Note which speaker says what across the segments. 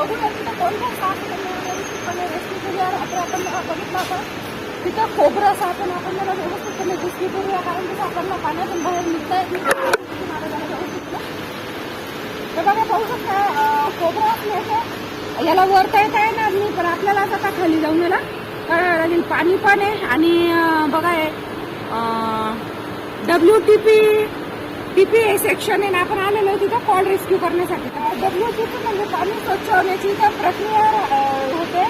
Speaker 1: बघूया तिथं कोण कोण साथ व्यवस्थितपणे रेस्क्यू करूया. रात्री आपण बघितलं होतं तिथं खोबरं साठून आपण त्याला व्यवस्थितपणे रेस्क्यू करूया, कारण तिथं आपल्याला पाण्यातून बाहेर निघता येत नाही. तर बघा पाहू शकता खोबरं असल्याचं याला वरता येता येणार नाही, पण आपल्याला आता खाली जाऊन याला करावं लागेल. पाणी पण आहे आणि बघा WTP सेक्शन आहे ना, आपण आलेलो आहे तिथं कॉल रेस्क्यू करण्यासाठी. WTP म्हणजे पाणी स्वच्छ होण्याची इथं प्रक्रिया होते.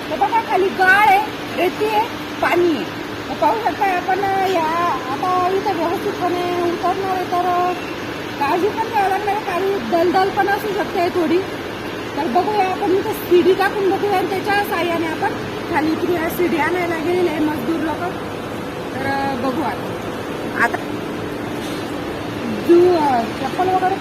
Speaker 1: तर बघा खाली गाळ आहे, रेती आहे, पाणी आहे. तर पाहू शकता आपण या आता इथं व्यवस्थितपणे उतरणार आहे, तर काळजी पण घ्यावं लागणार आहे. काही दलदल पण असू शकते थोडी. तर बघूया आपण इथं सीडी टाकून बघूया आणि त्याच्या साह्याने आपण खाली उतरूया. सीडी आणायला गेलेले आहे मजदूर लोक. तर बघू आता चप्पल वगैरे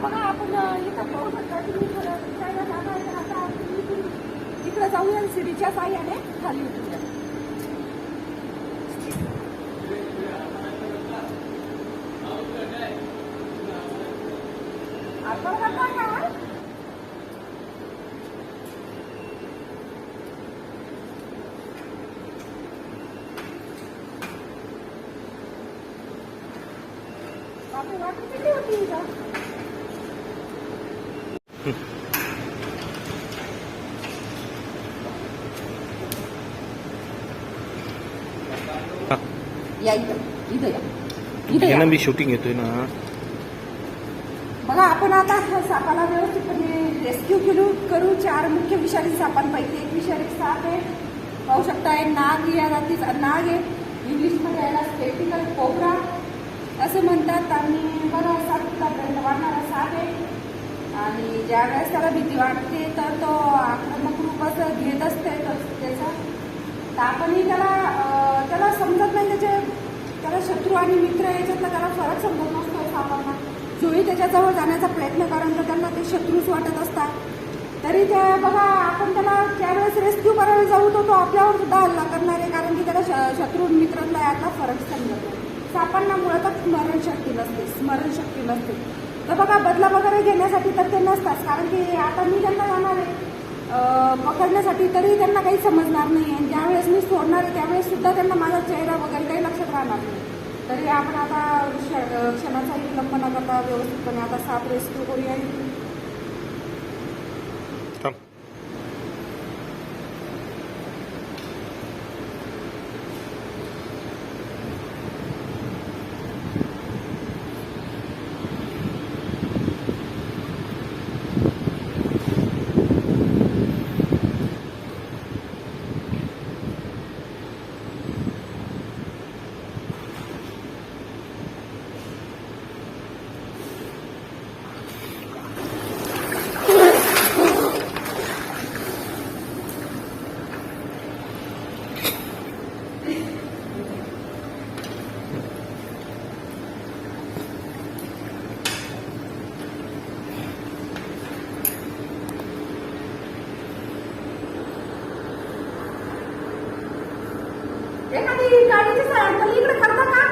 Speaker 1: बघा आपण इथं पाहू शकता तुम्ही थोडं फिरायला जागा आहे. तर आता इकडे जाऊया आणि सीडीच्या साह्याने खाली उतरूया. आपण करता का आपली वाटत किती होती इथं? या इथं या
Speaker 2: मी शूटिंग येतोय ना.
Speaker 1: बघा आपण आता सापाला व्यवस्थितपणे रेस्क्यू करू. 4 मुख्य विषारी सापांपैकी एक विषारी साप आहे. पाहू शकता नाग या जातीचा नाग आहे. इंग्लिशमध्ये याला स्पेटिकल कोब्रा असे म्हणतात. आणि बघा 7 फुटापर्यंत वाढणारा साप आहे. आणि ज्या वेळेस त्याला भीती वाटते तर तो आक्रमक रूपच घेत असते त्याचा. तर आपणही त्याला समजत नाही त्याला शत्रू आणि मित्र याच्यातला त्याला फरक समजत नसतो सापांना. जोही त्याच्याजवळ जाण्याचा प्रयत्न करून तर त्यांना ते शत्रूच वाटत असतात. तरी ते बघा आपण त्याला ज्यावेळेस रेस्क्यू करायला जाऊ तो आपल्यावर सुद्धा हल्ला करणार आहे, कारण की त्याला शत्रू मित्रातला यातला फरक समजत नाही. सापांना मुळातच स्मरणशक्ती नसते. तर बघा बदला वगैरे घेण्यासाठी तर ते नसतात, कारण की आता मी त्यांना जाणार आहे पकडण्यासाठी, तरी त्यांना काही समजणार नाही. आणि ज्यावेळेस मी सोडणार आहे त्यावेळेस सुद्धा त्यांना माझा चेहरा वगैरे काही लक्षात राहणार नाही. तरी आपण आता क्षणाचा विलंब न करता व्यवस्थितपणे आता साप रेस्क्यू करूया. एखादी गाडीची सायकल इकडे करता का?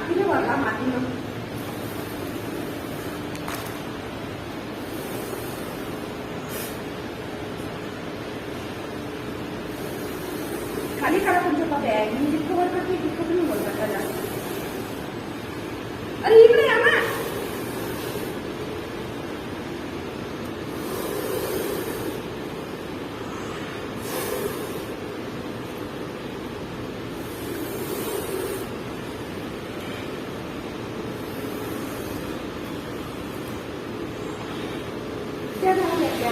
Speaker 1: मातीने भरला, मातीनं. खाली करा तुमच्या बॅग, मी जितकं वर करते तितकं तुम्ही वर करता जास्त. अरे इकडे या ना. त्या झाल्या त्या.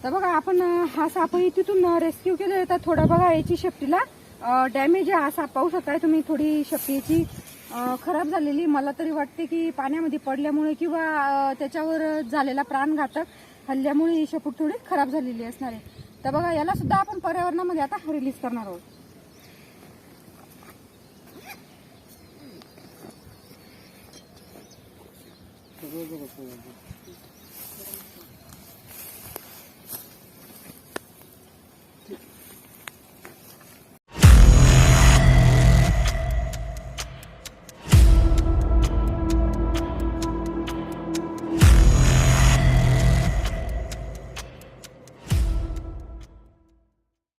Speaker 1: तर बघा आपण हा सापही तिथून रेस्क्यू केले. तर थोडा बघा याची शेपटीला डॅमेज आहे. हा साप पाहू शकताय तुम्ही, थोडी शेपटी याची खराब झालेली. मला तरी वाटते की पाण्यामध्ये पडल्यामुळे किंवा त्याच्यावर झालेला प्राणघातक हल्ल्यामुळे ही शेपूट थोडी खराब झालेली असणार आहे. तर बघा याला सुद्धा आपण पर्यावरणामध्ये आता रिलीज करणार आहोत.